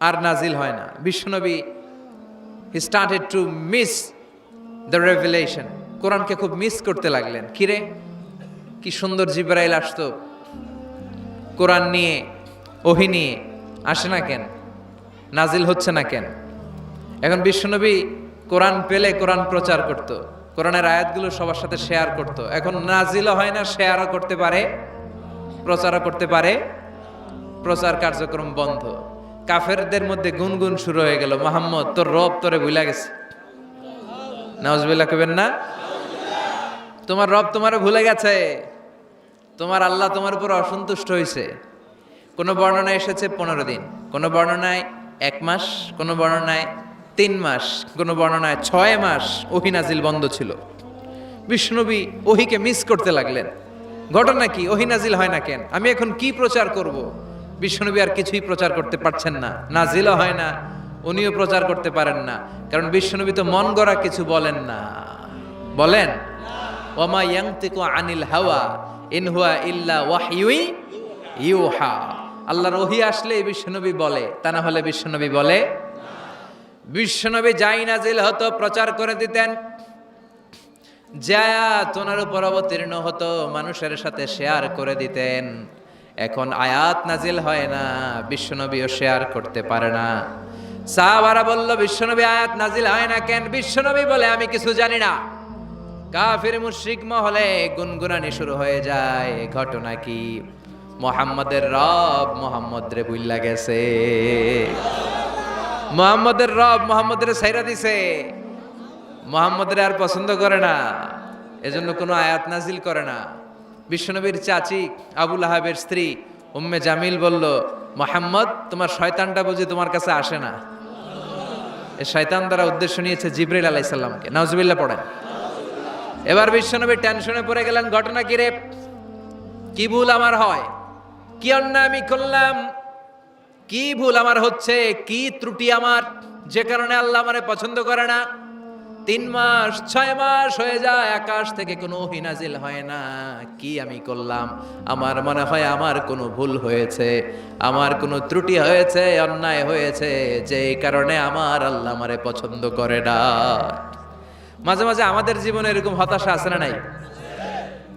আর নাজিল হয় না। বিশ্বনবী he started to miss the revelation, কোরআনকে খুব মিস করতে লাগলেন। কিরে, কি সুন্দর জিবরাইল আসতো কোরআন নিয়ে, ওহী নিয়ে, আসে না কেন? নাজিল হচ্ছে না কেন? এখন বিশ্বনবী কোরআন পেলে কোরআন প্রচার করত, কোরআনের আয়াতগুলো সবার সাথে শেয়ার করত। এখন নাজিলও হয় না, শেয়ারও করতে পারে, প্রচারও করতে পারে, প্রচার কার্যক্রম বন্ধ। কাফেরদের মধ্যে গুনগুন শুরু হয়ে গেল, মুহাম্মদ তোর রব তোরে ভুলা গেছে। নাউজুবিল্লাহ কইবেন না? তোমার রব তোমারে ভুলে গেছে, তোমার আল্লাহ তোমার উপর অসন্তুষ্ট হয়েছে। কোন বর্ণনায় এসেছে 15 দিন, কোন বর্ণনায় 1 মাস, কোন বর্ণনায় 3 মাস, কোন বর্ণনায় 6 মাস ওহী নাজিল বন্ধ ছিল। বিশ্বনবী ওহীকে মিস করতে লাগলেন। ঘটনা কি? ওহী নাজিল হয় না কেন? আমি এখন কি প্রচার করব? বিশ্বনবী আর কিছুই প্রচার করতে পারছেন না, নাজিলও হয় না, উনিও প্রচার করতে পারেন না। কারণ বিশ্বনবী তো মন গড়া কিছু বলেন না। বলেন, ওমা ইয়ানতিকু আনিল হাওয়া ইন হুয়া ইল্লা ওয়াহয়ুই ইউহা। আল্লাহর ওহী আসলে বিশ্বনবী বলে, তা না হলে বিশ্বনবী বলে। বিশ্বনবী যাই নাজিল হতো প্রচার করে দিতেন, আয়াত ওনার উপর অবতীর্ণ হতো মানুষের সাথে শেয়ার করে দিতেন। এখন আয়াত নাজিল হয় না, বিশ্বনবীও শেয়ার করতে পারে না। সাহাবারা বলল, বিশ্বনবী আয়াত নাজিল হয় না কেন? বিশ্বনবী বলে, আমি কিছু জানি না। কাফির মুশরিক মহলে গুনগুনানি শুরু হয়ে যায়। ঘটনা কি? মুহাম্মাদের রব মুহাম্মদরে ভুইল্লা গেছে, মুহাম্মদের রব মুহাম্মদরে ছাইরা দিছে, মুহাম্মদরে আর পছন্দ করে না, এজন্য কোনো আয়াত নাজিল করে না। বিশ্বনবীর চাচি আবু লাহাবের স্ত্রী উম্মে জামিল বলল, মুহাম্মদ তোমার শয়তানটা বুঝি তোমার কাছে আসে না? এই শয়তান দ্বারা উদ্দেশ্য নিয়েছে জিবরাইল আলাইহিস সালামকে। নাউজুবিল্লাহ পড়েন। এবার বিশ্বনবী টেনশনে পড়ে গেলেন। ঘটনা কি রে? কি ভুল আমার হয়? কি অন্যায় আমি করলাম? কি ভুল আমার হচ্ছে? কি ত্রুটি আমার, যে কারণে আল্লাহ আমারে পছন্দ করে না? 3 মাস 6 মাস হয়ে যায়, আকাশ থেকে কোনো ওহী নাজিল হয় না। কি আমি করলাম? আমার মনে হয় আমার কোনো ভুল হয়েছে, আমার কোনো ত্রুটি হয়েছে, অন্যায় হয়েছে, যে কারণে আমার আল্লাহ আমারে পছন্দ করে না। মাঝে মাঝে আমাদের জীবনে এরকম হতাশা আছে না নাই?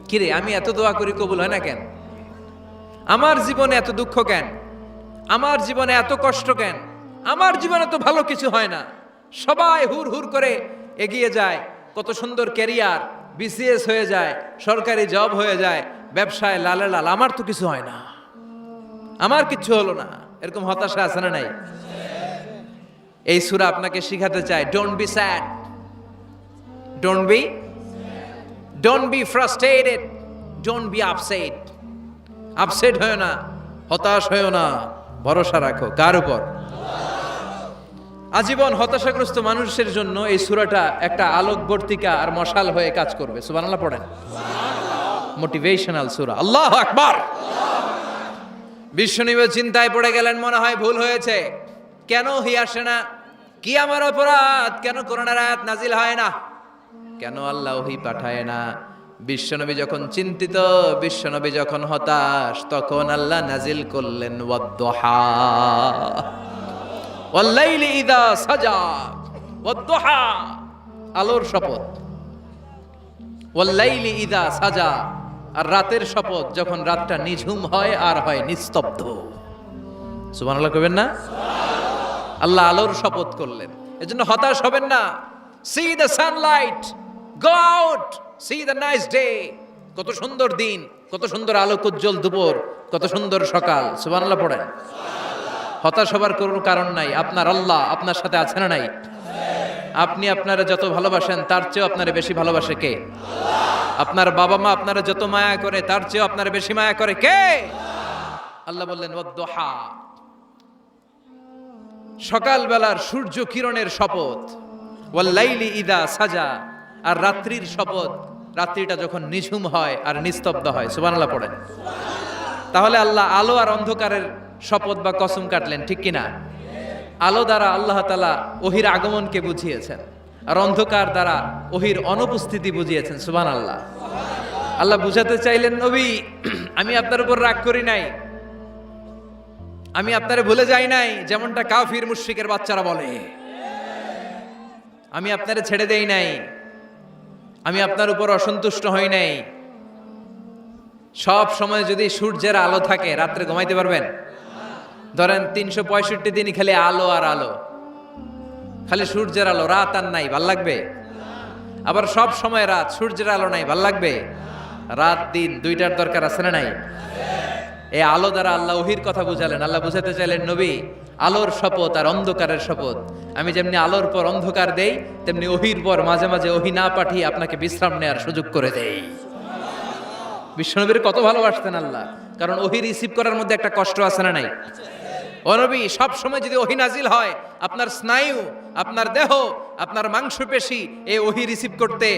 কিরে, আমি এত দোয়া করি কবুল হয় না কেন? আমার জীবনে এত দুঃখ কেন? আমার জীবনে এত কষ্ট কেন? আমার জীবনে তো ভালো কিছু হয় না। সবাই হুর হুর করে এগিয়ে যায়, কত সুন্দর ক্যারিয়ার, বিসিএস হয়ে যায়, সরকারি জব হয়ে যায়, ব্যবসায় লালে লাল, আমার তো কিছু হয় না, আমার কিচ্ছু হলো না। এরকম হতাশা আছে না নাই? এই সূরা আপনাকে শিখাতে চায়, don't be sad, don't be frustrated, don't be upset. Upset হয়ো না, হতাশ হয়ো না, ভরসা রাখো কার উপর? আজীবন হতাশাগ্রস্ত মানুষের জন্য এই সূরাটা একটা আলোকবর্তিকা আর মশাল হয়ে কাজ করবে। সুবহানাল্লাহ পড়েন। মোটিভেশনাল সূরা। আল্লাহু আকবার। বিশ্বনবী চিন্তায় পড়ে গেলেন, মনে হয় ভুল হয়েছে। কেন ওহী আসে না? কি আমার অপরাধ? কেন কোরআনের আয়াত নাজিল হয় না? কেন আল্লাহ ওহী পাঠায় না? বিশ্বনবী যখন চিন্তিত, বিশ্বনবী যখন হতাশ, তখন আল্লাহ নাজিল করলেন ওয়াদ-দুহা, ওয়াল-লাইলি ইযা সাজা, ওয়াদ-দুহা, আলোর শপথ, ওয়াল-লাইলি ইযা সাজা, আর রাতের শপথ, যখন রাতটা নিঝুম হয় আর হয় নিস্তব্ধ। সুবহানাল্লাহ কইবেন না? আল্লাহ আলোর শপথ করলেন। এজন্য হতাশ হবেন না। C the Sunlight, go out, C the nice day. কত সুন্দর দিন, কত সুন্দর আলোক উজ্জ্বল দুপুর, কত সুন্দর সকাল। সুবহানাল্লাহ পড়েন। হতাশ হবার কোনো কারণ নাই। আপনার আল্লাহ আপনার সাথে আছে না নাই? আপনি আপনারা যত ভালোবাসেন তার চেয়েও আপনারা বেশি ভালোবাসে কে? আপনার বাবা মা আপনারা যত মায়া করে তার চেয়েও আপনারা বেশি মায়া করে কে? আল্লাহ বললেন ওয়াদ-দুহা, সকালবেলার সূর্য কিরণের শপথ, ওয়াল-লাইলি ইযা সাজা, আর রাত্রির শপথ, রাত্রিটা যখন নিঝুম হয় আর নিস্তব্ধ হয়। সুবহানাল্লাহ পড়েন। তাহলে আল্লাহ আলো আর অন্ধকারের শপথ বা কসম কাটলেন, ঠিক কিনা? আলো দ্বারা আল্লাহ তাআলা ওহীর আগমনকে বুঝিয়েছেন, আর অন্ধকার দ্বারা ওহীর অনুপস্থিতি বুঝিয়েছেন। সুবহানাল্লাহ। আল্লাহ বুঝাতে চাইলেন, নবী আমি আপনার উপর রাগ করি নাই, আমি আপনারে ভুলে যাই নাই, যেমনটা কাফির মুশরিকের বাচ্চারা বলে। আমি আপনারে ছেড়ে দেই নাই, আমি আপনার উপর অসন্তুষ্ট হই নাই। সব সময় যদি সূর্যের আলো থাকে, রাত্রে ঘুমাইতে পারবেন? ধরেন 365 দিনই খালি আলো আর আলো, খালি সূর্যের আলো, রাত আর নাই, ভাল লাগবে? আবার সব সময় রাত, সূর্যের আলো নাই, ভাল লাগবে? রাত দিন দুইটার দরকার আছে না নাই? এই আলো দ্বারা আল্লাহ ওহির কথা বুঝালেন। আল্লাহ বুঝাতে চাইলেন, নবী আলোর শপথ আর অন্ধকারের শপথ, আমি যেমনি আলোর পর অন্ধকার দেই, তেমনি ওহির পর মাঝে মাঝে ওহি না পাঠিয়ে আপনাকে বিশ্রাম নেওয়ার সুযোগ করে দেই। বিশ্বনবীর কত ভালোবাসতেন আল্লাহ, কারণ ওহি রিসিভ করার মধ্যে একটা কষ্ট আছে না নাই? ও নবী, সব সময় যদি ওহি নাজিল হয়, আপনার স্নায়ু, আপনার দেহ, আপনার মাংসপেশি এই ওহি রিসিভ করতে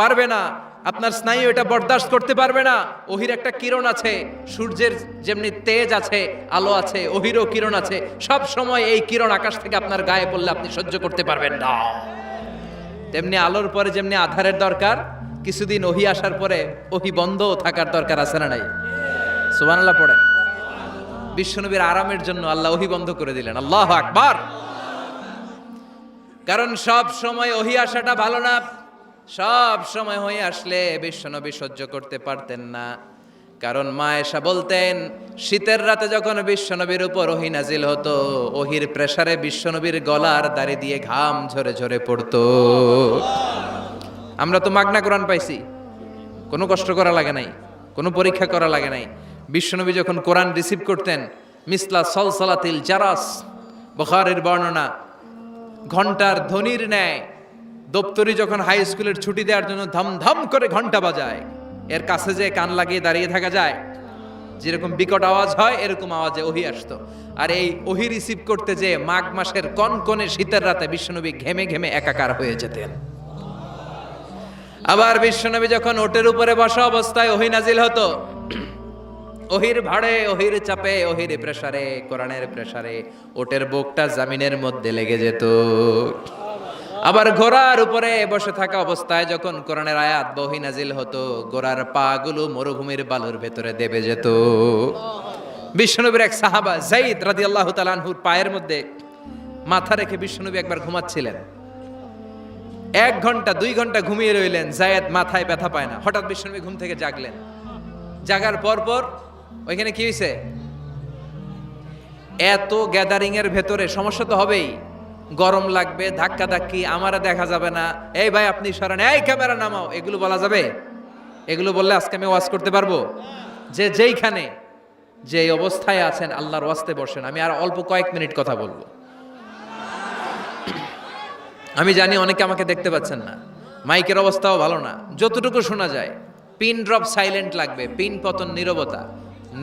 পারবে না, আপনার স্নায়ু এটা বরদাস্ত করতে পারবে না। ওহির একটা কিরণ আছে, সূর্যের যেমনি তেজ আছে, আলো আছে, ওহিরও কিরণ আছে। সব সময় এই কিরণ আকাশ থেকে আপনার গায়ে পড়লে আপনি সহ্য করতে পারবেন না। তেমনি আলোর পরে যেমনি আধারের দরকার, কিছুদিন ওহি আসার পরে ওহি বন্ধ থাকার দরকার আছে না নাই? সুবহানাল্লাহ পড়েন। বিশ্বনবীর আরামের জন্য আল্লাহ ওহি বন্ধ করে দিলেন। আল্লাহু আকবার। কারণ সব সময় ওহি আসাটা ভালো না। সব সময় হয়ে আসলে বিশ্বনবী সহ্য করতে পারতেন না। কারণ মা আয়েশা বলতেন, শীতের রাতে যখন বিশ্বনবীর উপর ওহি নাজিল হতো, ওহির প্রেসারে বিশ্বনবীর গলার দাড়ি দিয়ে ঘাম ঝরে ঝরে পড়তো। আমরা তো মাগনা কোরআন পাইছি, কোনো কষ্ট করা লাগে নাই, কোনো পরীক্ষা করা লাগে নাই। বিশ্বনবী যখন কোরআন রিসিভ করতেন, মিসলা সলসলাতিল জারাস, বুখারীর বর্ণনা, ঘন্টার ধ্বনির ন্যায় দপ্তরি যখন হাই স্কুলের ছুটি দেওয়ার জন্য ধামধাম করে ঘন্টা বাজায়, এর কাছে যে কান লাগিয়ে দাঁড়িয়ে থাকা যায়, যেরকম বিকট আওয়াজ হয়, এরকম আওয়াজে ওহি আসতো। আর এই ওহি রিসিভ করতে যে মাঘ মাসের কনকনে শীতের রাতে বিশ্বনবী ঘেমে ঘেমে একাকার হয়ে যেতেন। আবার বিশ্বনবী যখন ওটের উপরে বসা অবস্থায় ওহি নাজিল হতো, ওহির ভাড়ে, ওহির চাপে, ওহির প্রেসারে, কোরআনের প্রেসারে ওটের বুকটা জমিনের মধ্যে লেগে যেত। আবার ঘোড়ার উপরে বসে থাকা অবস্থায় যখন কোরআনের আয়াত ওহি নাজিল হতো, ঘোড়ার পা গুলো মরুভূমির বালুর ভেতরে দেবে যেত। বিশ্বনবীর এক সাহাবা যায়েদ রাদিয়াল্লাহু তাআলা আনহুর পায়ের মধ্যে মাথা রেখে বিশ্বনবী একবার ঘুমাচ্ছিলেন। 1 ঘন্টা 2 ঘন্টা ঘুমিয়ে রইলেন, যায়েদ মাথায় ব্যথা পায় না। হঠাৎ বিশ্বনবী ঘুম থেকে জাগলেন। জাগার পর ওইখানে কি হয়েছে? এত গ্যাদারিং এর ভেতরে সমস্যা তো হবেই, গরম লাগবে, ধাক্কা ধাক্কি, আমারা দেখা যাবে না, এই ভাই আপনি সরেন, এই ক্যামেরা নামাও, এগুলো বলা যাবে? এগুলো বললে আজকে আমি ওয়াজ করতে পারবো? যে যেইখানে যে অবস্থায় আছেন আল্লাহর ওয়াস্তে বসেন। আমি আর অল্প কয়েক মিনিট কথা বলবো। আমি জানি অনেকে আমাকে দেখতে পাচ্ছেন না, মাইকের অবস্থাও ভালো না, যতটুকু শোনা যায় পিন ড্রপ সাইলেন্ট লাগবে, পিন পতন নীরবতা।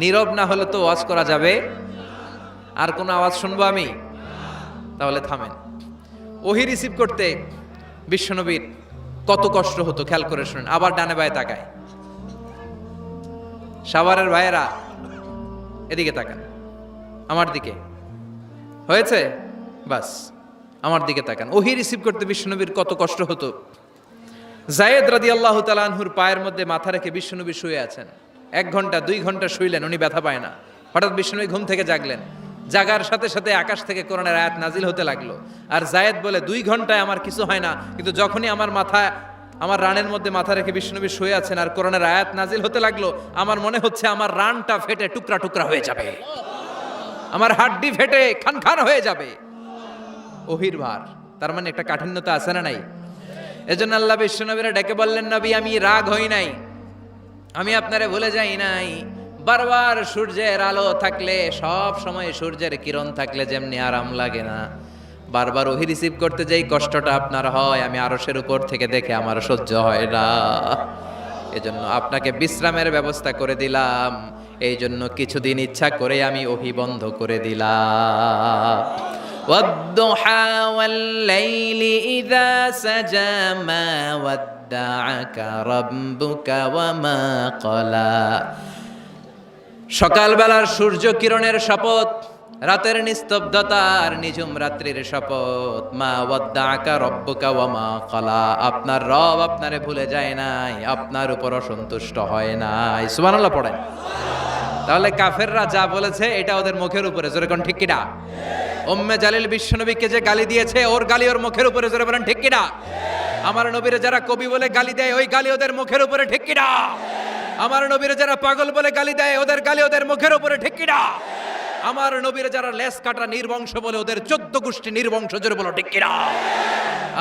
নীরব না হলে তো ওয়াজ করা যাবে? আর কোনো আওয়াজ শুনবো আমি? তাহলে থামেন। ওহি রিসিভ করতে বিশ্বনবীর কত কষ্ট হতো খেয়াল করে শুনেন। আবার ডানে বায়ে তাকায়। সাভারের ভাইয়েরা এদিকে তাকান, আমার দিকে হয়েছে, বাস আমার দিকে তাকান। ওহি রিসিভ করতে বিশ্বনবীর কত কষ্ট হতো। যায়েদ রাদিয়াল্লাহু তাআলা আনহুর পায়ের মধ্যে মাথা রেখে বিশ্বনবী শুয়ে আছেন। 1 ঘন্টা 2 ঘন্টা শুইলেন, উনি ব্যথা পায় না। হঠাৎ বিশ্বনবী ঘুম থেকে জাগলেন। জাগার সাথে সাথে আকাশ থেকে কোরআনের আয়াত নাজিল হতে লাগলো। আর যায়েদ বলে, 2 ঘন্টায় আমার কিছু হয় না, কিন্তু যখনই আমার রানের মধ্যে মাথা রেখে বিশ্বনবী শুয়ে আছেন আর কোরআনের আয়াত নাজিল হতে লাগলো, আমার মনে হচ্ছে আমার রানটা ফেটে টুকরা টুকরা হয়ে যাবে, আমার হাড্ডি ফেটে খান খান হয়ে যাবে। ওহির ভার, তার মানে একটা কাঠিন্যতা আছে না নাই? এজন্য আল্লাহ বিশ্বনবীরা ডেকে বললেন, নবী আমি রাগ হই নাই, আমি আপনারে ভুলে যাই নাই। বারবার সূর্যের আলো থাকলে, সব সময় সূর্যের কিরণ থাকলে যেমনি আরাম লাগে না, বারবার ওহি রিসিভ করতে যেই কষ্টটা আপনার হয়, আমি আরশের উপর থেকে দেখে আমার সহ্য হয় না। এজন্য আপনাকে বিশ্রামের ব্যবস্থা করে দিলাম। এই জন্য কিছুদিন ইচ্ছা করে আমি ওহি বন্ধ করে দিলাম। ওয়াদ-দুহা ওয়াল-লাইলি ইযা সাজা মা ওয়াদ্দাআকা রাব্বুকা ওয়া মা ক্বালা। সকালবেলার সূর্য কিরণের শপথ, রাতের নিস্তব্ধতার নিঝুম রাত্রির শপথ। মা ওয়াদ্দাআকা রাব্বুকা ওয়া মা ক্বালা। আপনার রব আপনারে ভুলে যায় নাই, আপনার উপর অসন্তুষ্ট হয় নাই। সুবহানাল্লাহ পড়েন। তাহলে কাফেররা যা বলেছে এটা ওদের মুখের উপরে, জোরে কোন ঠিক কিনা? উম্মে জালিল বিশ্বনবীকে যে গালি দিয়েছে ওর গালি ওর মুখের উপরে, জোরে বলেন ঠিক কিনা? আমার নবীরে যারা কবি বলে গালি দেয় ওই গালি ওদের মুখের উপরে, ঠিক কিনা? আমার নবীরে যারা পাগল বলে গালি দেয় ওদের গালি ওদের মুখের উপরে, ঠিক কিনা? আমার নবীরে যারা লেস কাটা নির্বংশ বলে ওদের 14 গোষ্ঠী নির্বংশ, জোরে বলো ঠিক কিনা?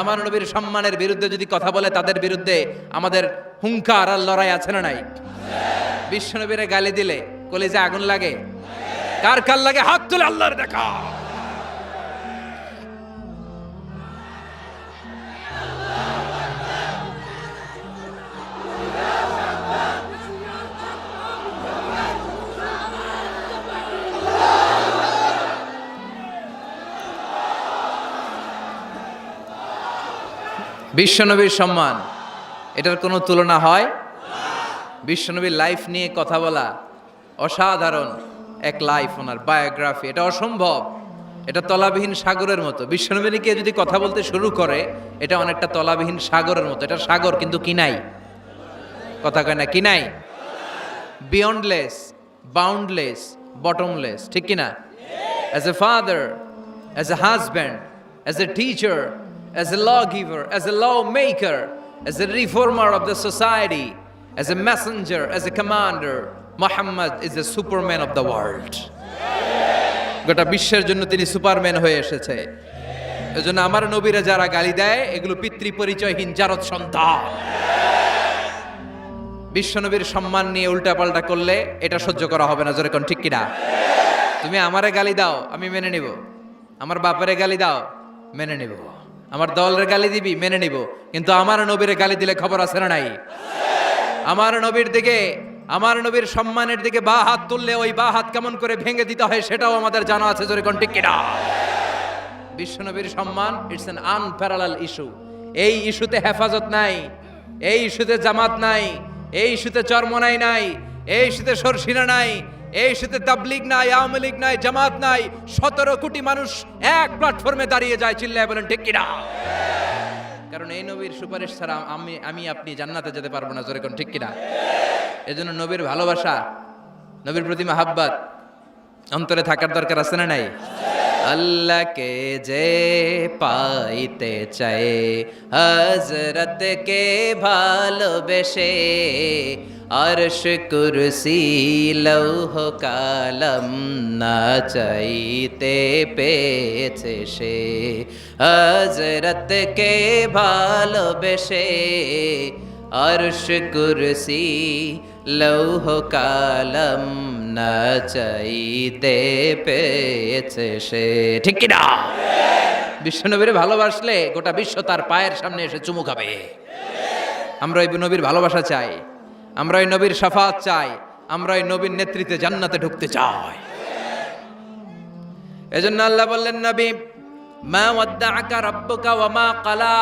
আমার নবীর সম্মানের বিরুদ্ধে যদি কথা বলে তাদের বিরুদ্ধে আমাদের হুঙ্কার আর লড়াই আছে না নাই? বিশ্বনবীরে গালি দিলে কলিজা আগুন লাগে? কার কার লাগে? হাত তুলে আল্লাহর দেখা। বিশ্বনবীর সম্মান, এটার কোনো তুলনা হয়? বিশ্বনবীর লাইফ নিয়ে কথা বলা অসাধারণ এক লাইফ, ওনার বায়োগ্রাফি, এটা অসম্ভব। এটা তলাবিহীন সাগরের মতো। বিশ্বনবীকে যদি কথা বলতে শুরু করে এটা অনেকটা তলাবিহীন সাগরের মতো। এটা সাগর কিন্তু কি নাই? কথা কয় না কি নাই? বিয়ন্ডলেস, বাউন্ডলেস, বটমলেস, ঠিক কিনা? As a father, as a husband, as a teacher, as a lawgiver, as a lawmaker, as a reformer of the society, as a messenger, as a commander, Muhammad is the superman of the world. গোটা বিশ্বের জন্য তিনি Superman হয়ে এসেছে। এজন্য আমার নবীরা যারা গালি দেয় এগুলো পিতৃ পরিচয়হীন জারদ সন্তান। বিশ্বনবীর সম্মান নিয়ে উল্টাপাল্টা করলে এটা সহ্য করা হবে না, জোরে কোন ঠিক কিনা? তুমি আমারে গালি দাও আমি মেনে নিব, আমার বাপেরে গালি দাও মেনে নিব, আমার দলের গালি দিবি মেনে নিব, কিন্তু আমার নবীর গালি দিলে খবর আছে না নাই? আমার নবীর দিকে, আমার নবীর সম্মানের দিকে বা হাত তুললে ওই বা হাত কেমন করে ভেঙে দিতে হয় সেটাও আমাদের জানা আছে, জোরে কোন ঠিক কিনা? বিশ্ব নবীর সম্মান ইটস অ্যান আনপ্যারালাল ইস্যু। এই ইস্যুতে হেফাজত নাই, এই ইস্যুতে জামাত নাই, এই ইস্যুতে চরমনাই নাই, এই ইস্যুতে সরসিনা নাই, এই ইস্যুতে তাবলীগ নাই, আওয়ামী লীগ নাই, জামাত নাই। 17 কোটি মানুষ এক প্ল্যাটফর্মে দাঁড়িয়ে যায়, চিল্লায় বলেন ঠিক কিনা? কারণ এই নবীর সুপারিশ ছাড়া আমি আপনি জান্নাতে যেতে পারবো না, জোরে কোন ঠিক কিনা? এজন্য নবীর ভালোবাসা, নবীর প্রতি মাহাব্বত অন্তরে থাকার দরকার আছে না নাই? আল্লাহকে যে পাইতে চায় হযরতকে ভালোবেসে, আরশ কুরসি লৌহ কালাম না চাইতে পেয়েছে সে। হযরতকে ভালোবেসে আরশ কুরসি লৌহ কালাম না চাইতে পেয়েছে সে, ঠিক কিনা? বিশ্বনবীর ভালোবাসলে গোটা বিশ্ব তার পায়ের সামনে এসে চুমু খাবে। আমরা এই নবীর ভালোবাসা চাই, আমরা এই নবীর শাফাত চাই, আমরা এই নবীর নেতৃত্বে জান্নাতে ঢুকতে চাই। এজন্য আল্লাহ বললেন, নবী মা ওয়াদ্দাআকা রাব্বুকা ওয়া মা ক্বালা,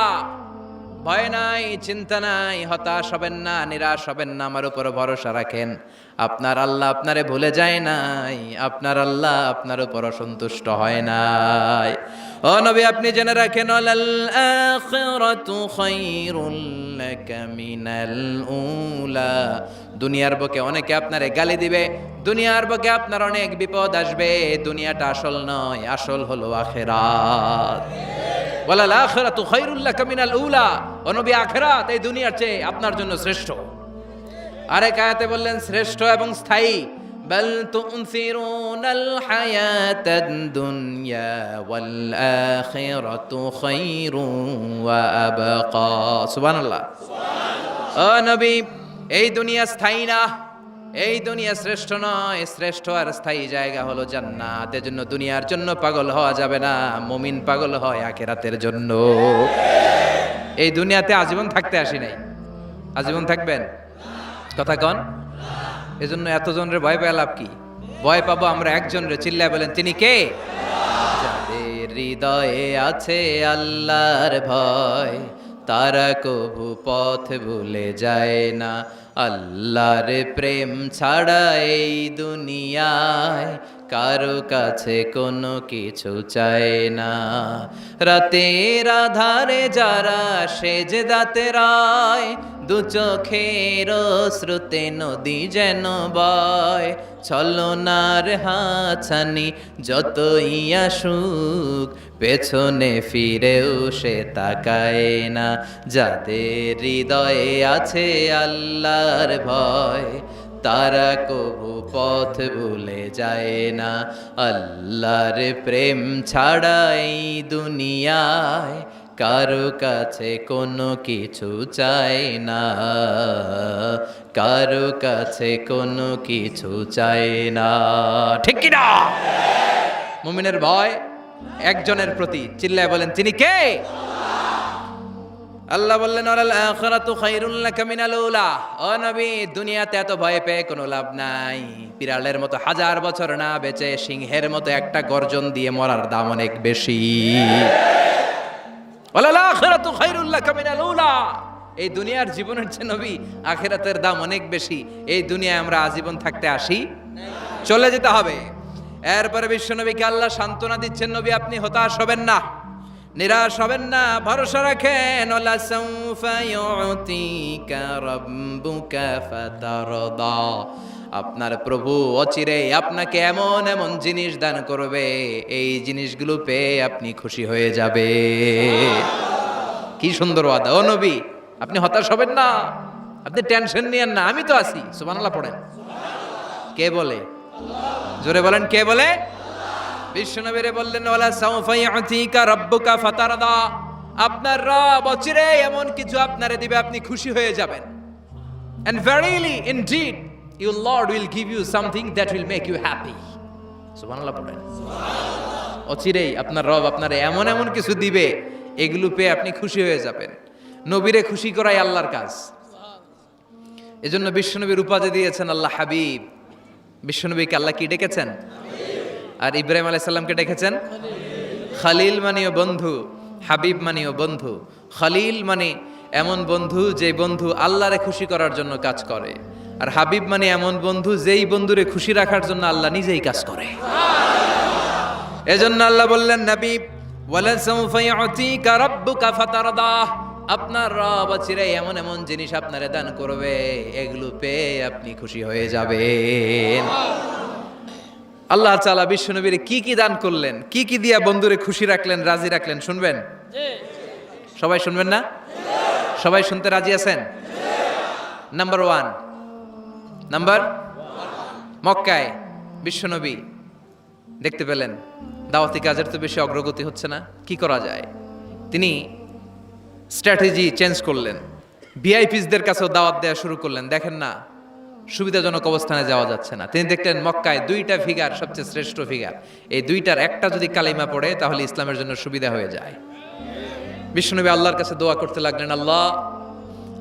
ভয় নাই, চিন্তা নাই, হতাশ হবেন না, নিরাশ হবেন না, আমার উপর ভরসা রাখেন। আপনার আল্লাহ আপনারে ভুলে যায় নাই, আপনার আল্লাহ আপনার উপর অসন্তুষ্ট হয় নাই। ও নবী আপনি জেনে রাখেন, আল আখিরাতু খায়রুল লাকা মিনাল উলা। দুনিয়ার বুকে অনেকে আপনারে গালি দিবে, দুনিয়ার বুকে আপনার অনেক বিপদ আসবে, দুনিয়াটা আসল নয়, আসল হলো আখিরাত। ওয়ালাল আখিরাতু খায়রুল লাকা মিনাল উলা, ও নবী আখিরাত এই দুনিয়ার চেয়ে আপনার জন্য শ্রেষ্ঠ। আরেক আয়াতে বললেন শ্রেষ্ঠ এবং স্থায়ী। বাল তুনসিরুনাল হায়াতাদ দুনিয়া ওয়াল আখিরাতু খায়রুন ওয়া আবকা। সুবহানাল্লাহ, ও নবী এই দুনিয়া স্থায়ী না, এই দুনিয়া শ্রেষ্ঠ নয়, শ্রেষ্ঠ আর স্থায়ী জায়গা হলো জান্নাত। এজন্য দুনিয়ার জন্য পাগল হওয়া যাবে না, মুমিন পাগল হয় আখিরাতের জন্য। এই দুনিয়াতে আজীবন থাকতে আসি নাই, আজীবন থাকবেন? কথা কন। এজন্য এতজনের ভয় পেয়ে লাভ কি? ভয় পাবো আমরা একজনের, চিল্লায় বলেন তিনি কে? যাদের হৃদয়ে আছে আল্লাহর ভয়, তারা কবু পথ ভুলে যায় না। আল্লাহর প্রেম ছাড়া এই দুনিয়ায় কারো কাছে কোনো কিছু চায় না। রাতের আধারে যারা সেজদাতে রায়, দু চোখের স্রোতে নদী যেন বয়, ছলনার হাছানি যতই আসুক পেছনে ফিরেও সে তাকায় না। যাদের হৃদয়ে আছে আল্লাহর ভয়, তারা কবু পথ ভুলে যায় না। আল্লাহর প্রেম ছাড়া এই দুনিয়ায় কারো কাছে কোনো কিছু চায় না, কারো কাছে কোনো কিছু চায় না। ঠিক কি না? মুমিনের ভয় একজনের প্রতি, চিল্লায় বলেন তিনি কে? আল্লাহ বললেন ওয়ালাল আখিরাতু খায়রুল লাকা মিনাল উলা। ও নবী, দুনিয়াতে এত ভয় পেয়ে কোনো লাভ নাই। বিড়ালের মতো হাজার বছর না বেঁচে সিংহের মতো একটা গর্জন দিয়ে মরার দাম অনেক বেশি। ওয়ালাল আখিরাতু খায়রুল লাকা মিনাল উলা। এই দুনিয়ার জীবনের চেয়ে নবী আখিরাতের দাম অনেক বেশি। এই দুনিয়ায় আমরা আজীবন থাকতে আসি, চলে যেতে হবে। এরপরে বিশ্বনবীকে আল্লাহ সান্ত্বনা দিচ্ছেন, নবী আপনি হতাশ হবেন না, নিরাশ হবেন না, ভরসা রাখেন। ওয়ালা সাউফা ইউতিকা রাব্বুকা ফাতারদা। আপনার প্রভু অচিরেই আপনাকে এমন এমন জিনিস দান করবে, এই জিনিসগুলো পেয়ে আপনি খুশি হয়ে যাবে। কি সুন্দর ওয়াদা। ও নবী, আপনি হতাশ হবেন না, আপনি টেনশন নিয়েন না, আমি তো আছি। সুবহানাল্লাহ পড়েন। কে বলে? জোরে বলেন, কে বলে? বিশ্বনবীরে বললেন ওয়ালা সাউফা ইউতিকা রাব্বুকা ফাতারদা। আপনার রব অচিরে এমন কিছু আপনারে দিবে, আপনি খুশি হয়ে যাবেন। And verily indeed your Lord will give you something that will make you happy. সুবহানাল্লাহ পড়েন। অচিরেই আপনার রব আপনারে এমন এমন কিছু দিবে, এগুলো পেয়ে আপনি খুশি হয়ে যাবেন। নবীরে খুশি করাই আল্লাহর কাজ। এজন্য বিশ্বনবীর উপাধি দিয়েছেন আল্লাহ হাবিব। বিশ্বনবীকে আল্লাহ কি ডেকেছেন? আর ইব্রাহিম আলাইহিস সালামকে ডেকেছেন খালিল, মানেও বন্ধু, হাবিব মানেও বন্ধু। খালিল মানে এমন বন্ধু যে বন্ধু আল্লাহরে খুশি করার জন্য কাজ করে, আর হাবিব মানে এমন বন্ধু যেই বন্ধুরে খুশি রাখার জন্য আল্লাহ নিজেই কাজ করে। এজন্য আল্লাহ বললেন নবী ওয়ালা সাউফা ইউতিকা রাব্বুকা ফাতারদা। আপনার রব চিরে এমন এমন জিনিস আপনারে দান করবে, এগুলো পেয়ে আপনি খুশি হয়ে যাবেন। আল্লাহ তাআলা বিশ্বনবীরে কি কি দান করলেন, কি কি দিয়া বন্ধুরে খুশি রাখলেন, রাজি রাখলেন, শুনবেন? সবাই শুনবেন না? সবাই শুনতে রাজি আছেন? নাম্বার 1, মক্কায় বিশ্বনবী দেখতে পেলেন দাওয়াতি কাজের তো বেশি অগ্রগতি হচ্ছে না, কি করা যায়? তিনি স্ট্র্যাটেজি চেঞ্জ করলেন, ভিআইপিসদের কাছেও দাওয়াত দেওয়া শুরু করলেন। দেখেন না, সুবিধাজনক অবস্থানে যাওয়া যাচ্ছে না। তিনি দেখলেন মক্কায় 2টা ফিগার সবচেয়ে শ্রেষ্ঠ ফিগার, এই 2টার একটা যদি কালিমা পড়ে তাহলে ইসলামের জন্য সুবিধা হয়ে যায়। বিশ্বনবী আল্লাহর কাছে দোয়া করতে লাগলেন,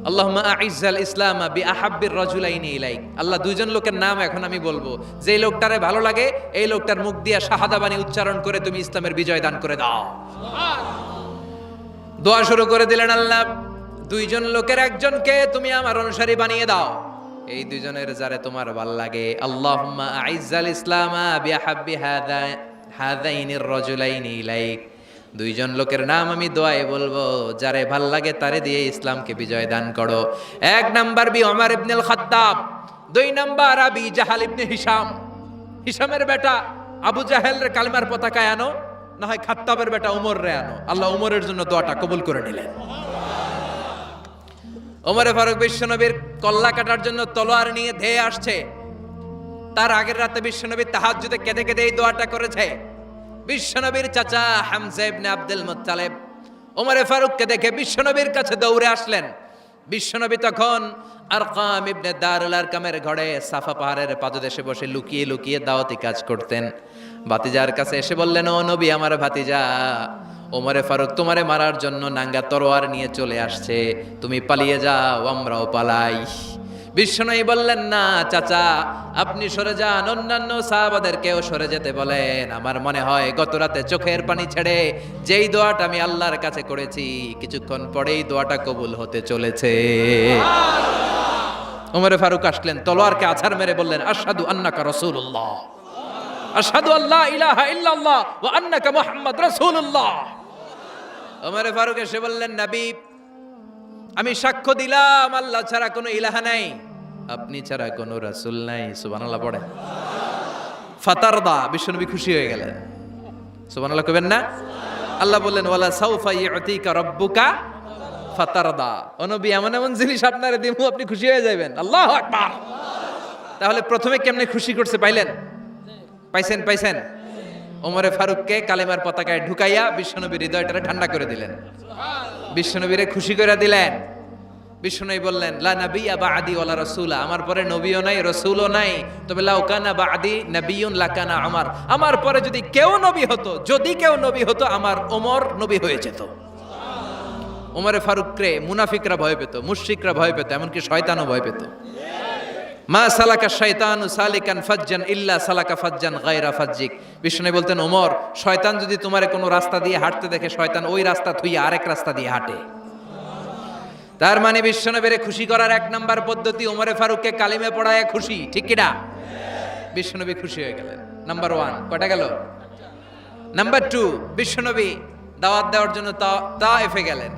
আল্লাহুম্মা আইজ্জাল ইসলামা বিআহাব্বির রাজুলাইনি ইলাইক। আল্লাহ, 2জন লোকের নাম এখন আমি বলবো, যেই লোকটারে ভালো লাগে এই লোকটার মুখ দিয়ে শাহাদা বাণী উচ্চারণ করে তুমি ইসলামের বিজয় দান করে দাও। দোয়া শুরু করে দিলেন, আল্লাহ 2জন লোকের একজনকে তুমি আমার অনুসারী বানিয়ে দাও। এই 2জনের যারে তোমার ভাল লাগে, আল্লাহুম্মা আইজ্জাল ইসলামা বিআহাব্বি হাযাইনির রাজুলাইনি ইলাইক। 2জন লোকের নাম আমি দোয়ায় বলবো, যারে ভাল লাগে তারে দিয়ে ইসলামকে বিজয় দান করো। 1 নাম্বার ওমর ইবনে খাত্তাব, 2 নাম্বার আবি জাহাল ইবনে হিশাম। হিশামের বেটা আবু জাহেলের কালিমার পতাকায় আনো, না হয় খাত্তাবের বেটা ওমর রে আনো। আল্লাহ ওমরের জন্য দোয়াটা কবুল করে নিলেন। ওমরে ফারুক বিশ্বনবীর কল্লা কাটার জন্য তলোয়ার নিয়ে ধেয়ে আসছে। তার আগের রাতে বিশ্বনবী তাহাজ্জুদে কেঁদে কেঁদে এই দোয়াটা করেছে। বিশ্বনবীর চাচা হামজা ইবনে আব্দুল মুত্তালিব ওমরে ফারুককে দেখে বিশ্বনবীর কাছে দৌড়ে আসলেন। বিশ্বনবী তখন আরকাম ইবনে দারুল আরকামের ঘরে সাফা পাহাড়ের পাদদেশে বসে লুকিয়ে লুকিয়ে দাওয়াতি কাজ করতেন। ভাতিজার কাছে এসে বললেন, ও নবী, আমার ভাতিজা ওমরে ফারুক তোমারে মারার জন্য নাঙ্গা তরোয়ার নিয়ে চলে আসছে, তুমি পালিয়ে যাও, আমরাও পালাই। বিশ্বনবী বললেন, না চাচা, আপনি সরে যান, অন্যান্য সাহাবাদেরকেও সরে যেতে বলেন। আমার মনে হয় গত রাতে চোখের পানি ছেড়ে যেই দোয়াটা আমি আল্লাহর কাছে করেছি, কিছুক্ষণ পরেই দোয়াটা কবুল হতে চলেছে। ওমরে ফারুক আসলেন, তলোয়ারকে আছাড় মেরে বললেন, আশহাদু আন্নাকা রাসূলুল্লাহ, আশহাদু আল্লা ইলাহা ইল্লাল্লাহ ওয়া আন্নাকা মুহাম্মদ রাসূলুল্লাহ। ওমরে ফারুক এসে বললেন, নবী, আমি সাক্ষ্য দিলাম আল্লাহ ছাড়া কোনো ইলাহা নাই, আপনি ছাড়া কোনো রাসূল নাই। সুবহানাল্লাহ পড়ে। ফাতারদা, বিশ্বনবী খুশি হয়ে গেলেন। সুবহানাল্লাহ কইবেন না? আল্লাহ বললেন ওয়ালা সাউফা ইউতিকা রাব্বুকা ফাতারদা, ও নবী এমন এমন জিনিস আপনারে দিমু আপনি খুশি হয়ে যাবেন। আল্লাহু আকবার। তাহলে প্রথমে কেমনে খুশি করছে পাইলেন? পাইছেন? ওমরে ফারুককে কালেমার পতাকায় ঢুকাইয়া বিশ্বনবীর হৃদয়টারে ঠান্ডা করে দিলেন, বিশ্বনবীরে খুশি করে দিলেন। বিশ্বনবী বললেন লা নাবিয়্যা বা'দি ওয়ালা রাসূলা, আমার পরে নবীও নাই রাসূলও নাই, তবে লাউ কানা বা'দি নাবিয়্যুন লাকানা ওমর, আমার পরে যদি কেউ নবী হতো আমার ওমর নবী হয়ে যেত। ওমরে ফারুককে মুনাফিকরা ভয় পেত, মুশরিকরা ভয় পেত, এমনকি শয়তানও ভয় পেত। মা সালাকা শাইতানু সালিকান ফাজ্জান ইল্লা সালাকা ফাজ্জান গায়রা ফাজ্জিক। বিষ্ণু বলতেন ওমর, শয়তান যদি তোমারে কোনো রাস্তা দিয়ে হাঁটতে দেখে, শয়তান ওই রাস্তা থুইয়া আরেক রাস্তা দিয়ে হাঁটে। তার মানে বিশ্বনবীরে খুশি করার এক নাম্বার পদ্ধতি ওমরে ফারুককে কালিমে পড়ায় খুশি, ঠিক কি না? বিশ্বনবী খুশি হয়ে গেলেন। নাম্বার 1 কয়টা গেল? নাম্বার 2, বিশ্বনবী দাওয়াত দেওয়ার জন্য তায়েফে গেলেন।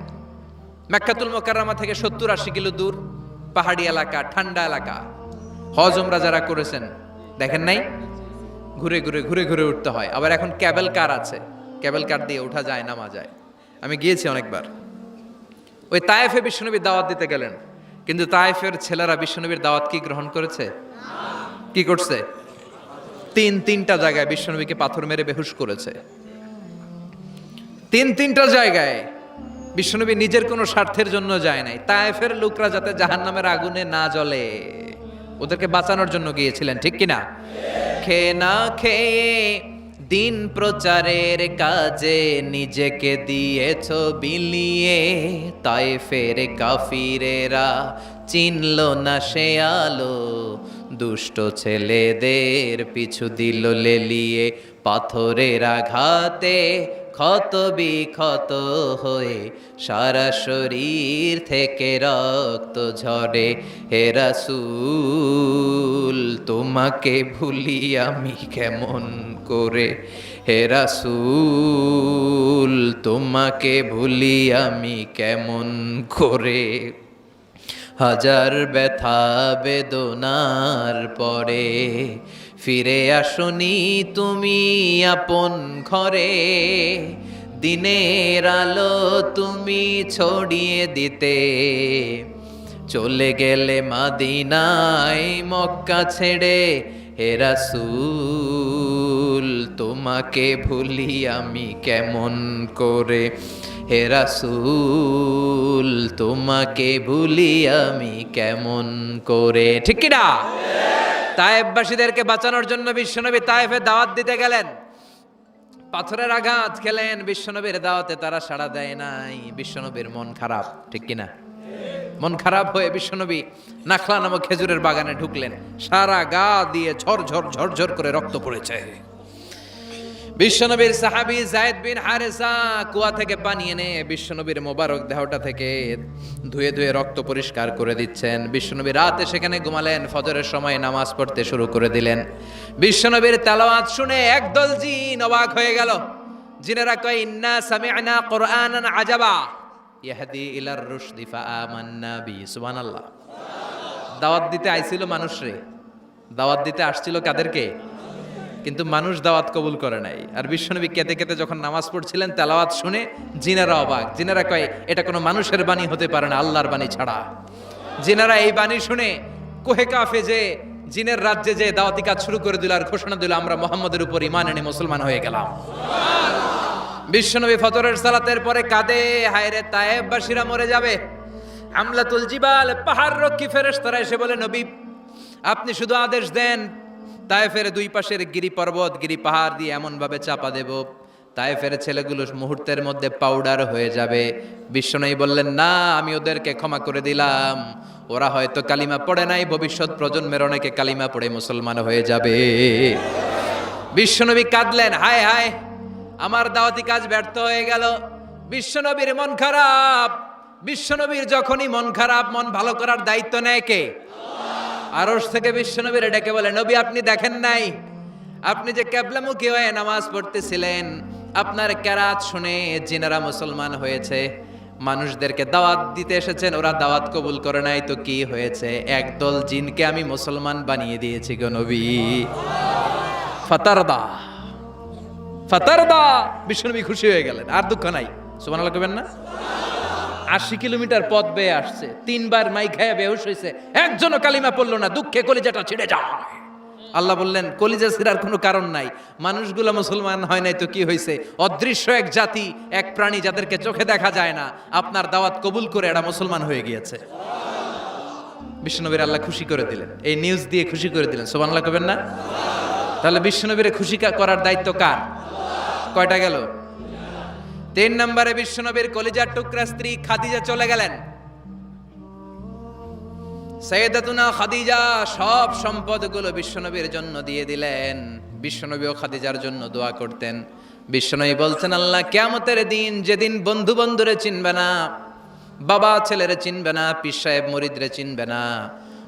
মক্কাতুল মুকাররমা থেকে 70-80 কিলো দূর, পাহাড়ি এলাকা, ঠান্ডা এলাকা। হজ উমরা যারা করেছেন দেখেন নাই, ঘুরে ঘুরে উঠতে হয়। আবার এখন ক্যাবেল কার আছে, ক্যাবেল কার দিয়ে ওঠা যায়, নামা যায়। আমি গিয়েছি অনেকবার। ওই তায়েফে বিশ্বনবী দাওয়াত দিতে গেলেন, কিন্তু তায়েফের ছেলেরা বিশ্বনবীর দাওয়াত কি গ্রহণ করেছে? কি করছে? তিনটা জায়গায় বিশ্বনবীকে পাথর মেরে বেহুশ করেছে। তিনটা জায়গায় বিশ্বনবী নিজের কোনো স্বার্থের জন্য যায় নাই, তায়েফের লোকরা যাতে জাহান্নামের আগুনে না জ্বলে ওদেরকে বাঁচানোর জন্য গিয়েছিলেন, ঠিক কিনা? খেয়ে না খেয়ে দিন প্রচারের কাজে নিজেকে দিয়েছ বিলিয়ে, তায়েফের কাফিরেরা চিনল না সে আলো, দুষ্ট ছেলেদের পিছু দিল লেলিয়ে, পাথরের আঘাতে ক্ষত বিক্ষত হয়ে সারা শরীর থেকে রক্ত ঝরে। হে রাসূল তোমাকে ভুলি আমি কেমন করে, হে রাসূল তোমাকে ভুলি আমি কেমন করে। হাজার ব্যথা বেদনার পরে ফিরে আসনি তুমি আপন ঘরে, দিনের আলো তুমি ছড়িয়ে দিতে, চলে গেলে মদিনায় মক্কা ছেড়ে। হে রাসূল তোমাকে ভুলি আমি কেমন করে, হে রাসূল তোমাকে ভুলি আমি কেমন করে, ঠিক কি না? তায়েফবাসীদেরকে বাঁচানোর জন্য বিশ্বনবী তায়েফে দাওয়াত দিতে গেলেন। পাথরের আঘাত খেলেন, বিশ্বনবীর দাওয়াতে তারা সাড়া দেয় নাই। বিশ্বনবীর মন খারাপ, ঠিক কিনা? মন খারাপ হয়ে বিশ্বনবী নাখলা নামক খেজুরের বাগানে ঢুকলেন। সারা গা দিয়ে ঝরঝর করে রক্ত পড়েছে। বিশ্বনবীর সাহাবী যায়েদ বিন হারেসা কুয়া থেকে পানি এনে বিশ্বনবীর মোবারক দেহটা থেকে ধুয়ে রক্ত পরিষ্কার করে দিচ্ছেন। বিশ্বনবী রাতে সেখানে ঘুমালেন, ফজরের সময় নামাজ পড়তে শুরু করে দিলেন। বিশ্বনবীর তেলাওয়াত শুনে একদল জিন অবাক হয়ে গেল। জিনেরা কয় ইন্না সামি'না কুরআনান আজাবা ইয়াহদি ইলার রুশদি ফাআমান্না বি। সুবহানাল্লাহ। দাওয়াত দিতে আইছিল মানুষরে, দাওয়াত দিতে আসছিল কাদেরকে? কিন্তু মানুষ দাওয়াত কবুল করে নাই। আর বিশ্বনবী কেঁদে কেঁদে যখন নামাজ পড়ছিলেন, তেলাওয়াত শুনে জিনেরা অবাক। জিনেরা কয় এটা কোনো মানুষের বাণী হতে পারে না, আল্লাহর বাণী ছাড়া। জিনেরা এই বাণী শুনে কোহে কাফে যে জিনের রাজ্যে যে দাওয়াতি কাজ শুরু করে দিল আর ঘোষণা দিল আমরা মুহাম্মদের উপর ঈমান এনে মুসলমান হয়ে গেলাম। বিশ্বনবী ফজরের সালাতের পরে কাঁদে, হায়রে তায়েফবাসীরা মরে যাবে। আমলাতুল জিবাল পাহাড় রক্ষী ফেরেশতারা এসে বলে নবী আপনি শুধু আদেশ দেন, তায়েফের দুই পাশের গিরি পর্বত গিরি পাহাড় দিয়ে এমন ভাবে চাপা দেব তায়েফের ছেলেগুলো মুহূর্তের মধ্যে পাউডার হয়ে যাবে। বিশ্বনবী বললেন না, আমি ওদেরকে ক্ষমা করে দিলাম, ওরা হয়তো কালিমা পড়ে নাই, ভবিষ্যৎ প্রজন্মের অনেকে কালিমা পড়ে মুসলমান হয়ে যাবে। বিশ্বনবী কাঁদলেন, হায় হায় আমার দাওয়াতি কাজ ব্যর্থ হয়ে গেল। বিশ্বনবীর মন খারাপ। বিশ্বনবীর যখনই মন খারাপ, মন ভালো করার দায়িত্ব নেয় কে? আরশ থেকে বিশ্বনবীর ডেকে বলে নবী আপনি দেখেন নাই, আপনি যে কিবলামুখী হয়ে নামাজ পড়তেছিলেন, আপনার কেরাত শুনে জিনেরা মুসলমান হয়েছে। মানুষদেরকে দাওয়াত দিতে এসেছেন, ওরা দাওয়াত কবুল করে নাই তো কি হয়েছে, একদল জিনকে আমি মুসলমান বানিয়ে দিয়েছি গো নবী। ফাতারদা ফাতারদা, বিশ্বনবী খুশি হয়ে গেলেন, আর দুঃখ নাই। সুবহানাল্লাহ কইবেন না? 80 কিলোমিটার পথ বেয়ে আসছে, 3 বার মাই খায়া বেহুশ হয়েছে, একজনও কালিমা পড়লো না, দুঃখে কলিজাটা ছিঁড়ে যায়। আল্লাহ বললেন কলিজা ছিঁড়ার কোনো কারণ নাই, মানুষগুলো মুসলমান হয় নাই তো কি হয়েছে, অদৃশ্য এক জাতি, এক প্রাণী যাদেরকে চোখে দেখা যায় না, আপনার দাওয়াত কবুল করে এরা মুসলমান হয়ে গিয়েছে। বিশ্বনবীর আল্লাহ খুশি করে দিলেন, এই নিউজ দিয়ে খুশি করে দিলেন। সুবহানাল্লাহ কইবেন না? তাহলে বিশ্বনবীরে খুশি করার দায়িত্ব কার? কয়টা গেল? 3 নম্বরে বিশ্বনবীর কলিজার টুকরা স্ত্রী খাদিজা চলে গেলেন। সাইয়েদাতুনা খাদিজা সব সম্পদগুলো বিশ্বনবীর জন্য দিয়ে দিলেন। বিশ্বনবীও খাদিজার জন্য দোয়া করতেন। বিশ্বনবী বলছেন, আল্লাহ কিয়ামতের দিন, যেদিন বন্ধু বন্ধুরে চিনবে না, বাবা ছেলেরে চিনবে না, পীর সাহেব মুরিদরে চিনবে না,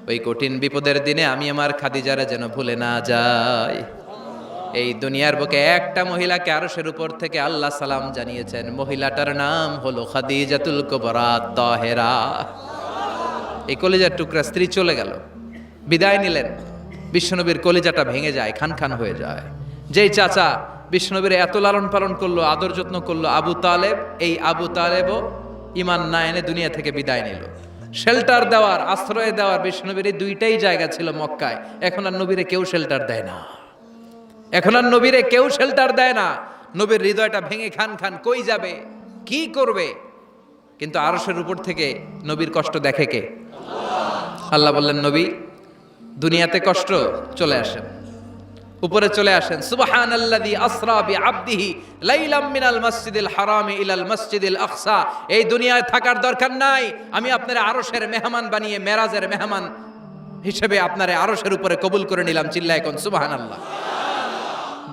ওই কঠিন বিপদের দিনে আমি আমার খাদিজারে যেন ভুলে না যাই। এই দুনিয়ার বুকে একটা মহিলাকে আরশের উপর থেকে আল্লাহ সালাম জানিয়েছেন, মহিলাটার নাম হলো খাদিজাতুল কুবরা তাহেরা। এই কলিজার টুকরা স্ত্রী চলে গেল, বিদায় নিলেন। বিশ্বনবীর কলিজাটা ভেঙে যায়, খান খান হয়ে যায়। যেই চাচা বিশ্বনবীর এত লালন পালন করলো, আদর যত্ন করলো, আবু তালেব, এই আবু তালেবও ঈমান না এনে দুনিয়া থেকে বিদায় নিল। শেল্টার দেওয়ার, আশ্রয় দেওয়ার বিশ্বনবীর দুইটাই জায়গা ছিল মক্কায়। এখন আর নবীরে কেউ শেল্টার দেয় না, এখন আর নবীরে কেউ শেল্টার দেয় না। নবীর হৃদয়টা ভেঙে খান খান, কই যাবে, কি করবে? কিন্তু আরশের উপর থেকে নবীর কষ্ট দেখে কে? আল্লাহ বললেন, নবী দুনিয়াতে কষ্ট, চলে আসেন, উপরে চলে আসেন। সুবহানাল্লাযী আসরা বিআবদিহি লাইলাম মিনাল মাসজিদিল হারামি ইলাল মাসজিদিল আকসা। এই দুনিয়ায় থাকার দরকার নাই, আমি আপনারে আরশের মেহমান বানিয়ে মেরাজের মেহমান হিসেবে আপনারে আরশের উপরে কবুল করে নিলাম। চিল্লায় কোন সুবহানাল্লাহ।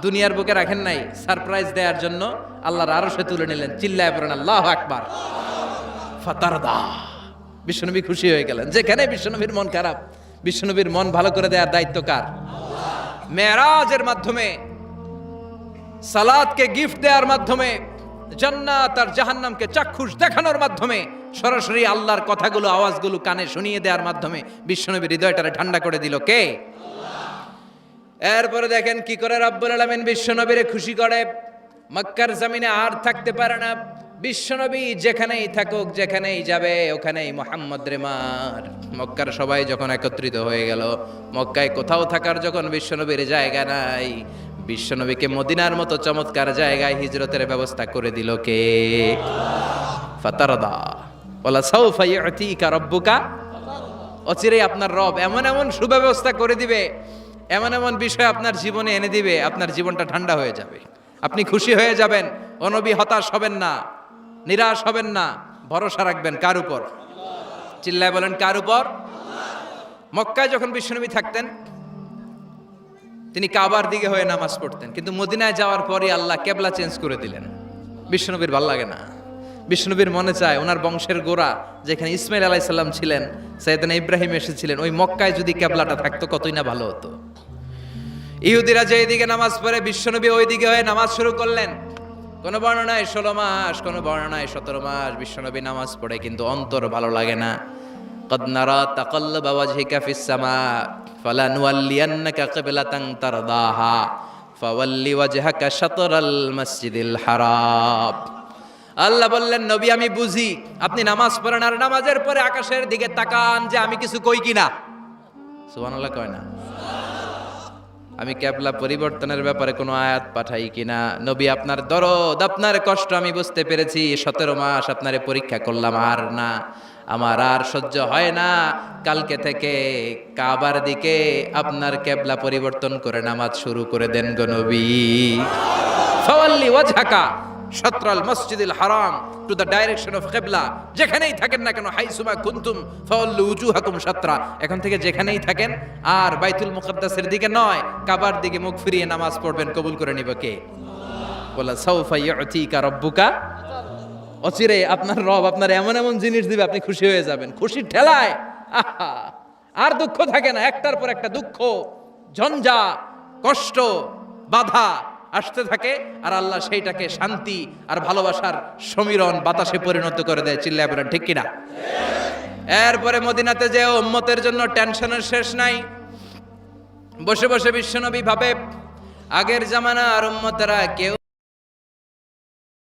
দুনিয়ার বুকে রাখেন নাই, সারপ্রাইজ দেওয়ার জন্য আল্লাহর আরশে তুলে নিলেন। চিল্লায় পড়েন আল্লাহু আকবার। ফাতারদা, বিশ্বনবী খুশি হয়ে গেলেন। যেখানে বিশ্বনবীর মন খারাপ, বিশ্বনবীর মন ভালো করে দেওয়ার দায়িত্ব কার? মেরাজের মাধ্যমে, সালাতকে গিফট দেওয়ার মাধ্যমে, জান্নাত আর জাহান্নামকে চাক্ষুষ দেখানোর মাধ্যমে, সরাসরি আল্লাহর কথাগুলো, আওয়াজগুলো কানে শুনিয়ে দেওয়ার মাধ্যমে বিশ্বনবীর হৃদয়টারে ঠান্ডা করে দিল কে? এরপরে দেখেন কি করে রব্বুল আলামিন বিশ্বনবীরে খুশি করে। মক্কার জমিনে আর থাকতে পারে না বিশ্বনবী, যেখানেই থাকুক, যেখানেই যাবে, ওখানেই মুহাম্মদ রে মার। মক্কার সবাই যখন একত্রিত হয়ে গেল, মক্কায় কোথাও থাকার যখন বিশ্বনবীর জায়গা নাই, বিশ্বনবীকে মদিনার মতো চমৎকার জায়গায় হিজরতের ব্যবস্থা করে দিল কে? ফাতারদা ওয়ালা সাউফা ইউতিকা রাব্বুকা। অচিরেই আপনার রব এমন এমন সুব্যবস্থা করে দিবে, এমন এমন বিষয় আপনার জীবনে এনে দিবে, আপনার জীবনটা ঠান্ডা হয়ে যাবে, আপনি খুশি হয়ে যাবেন। ও নবী, হতাশ হবেন না, নিরাশ হবেন না, ভরসা রাখবেন কার উপর? চিল্লায় বলেন কার উপর? মক্কায় যখন বিশ্বনবী থাকতেন, তিনি কাবার দিকে হয়ে নামাজ পড়তেন, কিন্তু মদিনায় যাওয়ার পরে আল্লাহ কেবলা চেঞ্জ করে দিলেন। বিশ্বনবীর ভাল লাগে না, বিশ্বনবীর মনে চায় ওনার বংশের গোড়া যেখানে ইসমাইল আলাইহিস সালাম ছিলেন, সাইয়েদনা ইব্রাহিম এসেছিলেন, ওই মক্কায় যদি কেবলাটা থাকতো কতই না ভালো হতো। ইহুদিরা যেদিকে নামাজ পড়ে, বিশ্বনবী ওই দিকে হয়ে নামাজ শুরু করলেন। কোন বর্ণনায় 16 মাস, কোন বর্ণনায় 17 মাস বিশ্বনবী নামাজ পড়ে, কিন্তু অন্তর ভালো লাগে না। قد نرى تقلب وجهك في السماء فلنولينك قبلة ترضاها فول وجهك شطر المسجد الحرام। আল্লাহ বললেন, নবী আমি বুঝি আপনি নামাজ পড়েন, আর নামাজের পরে আকাশের দিকে তাকান যে আমি কিছু কই কিনা। সুবহানাল্লাহ কয় না? আমি কেবলা পরিবর্তনের ব্যাপারে কোনো আয়াত পাঠাই কিনা? নবী আপনার দরদ, আপনার কষ্ট আমি বুঝতে পেরেছি। 17 মাস আপনারে পরীক্ষা করলাম, আর না, আমার আর সহ্য হয় না। কালকে থেকে কাবার দিকে আপনার কেবলা পরিবর্তন করে নামাজ শুরু করে দেন গো নবী। ফাওয়াল্লি ওয়াজহাকা শাতরাল মসজিদিল হারাম, টু দ্য ডাইরেকশন অফ কিবলা। যেখানেই থাকেন না কেন, হাইসুমা কুনতুম ফাওয়াল্লু উজুহাকুম শাতরা, এখন থেকে যেখানেই থাকেন আর বাইতুল মুকাদ্দাসের দিকে নয়, কাবার দিকে মুখ ফিরিয়ে নামাজ পড়বেন। কবুল করে নিব কে? বলা সাউফা ইউতিকা রাব্বুকা। অচিরে আপনার রব আপনার এমন এমন জিনিস দিবে, আপনি খুশি হয়ে যাবেন। খুশির ঠেলায় আহা, আর দুঃখ থাকে না, একটার পর একটা দুঃখ, ঝঞ্ঝা, কষ্ট, বাধা আসতে থাকে, আর আল্লাহ সেইটাকে শান্তি আর ভালোবাসার সমীরণ বাতাসে পরিণত করে দেয়। চিল্লায় বলেন ঠিক কিনা? এরপরে মদিনাতে যে উম্মতের জন্য টেনশনের শেষ নাই। বসে বসে বিশ্বনবী ভাবে আগের জামানার উম্মতেরা কেউ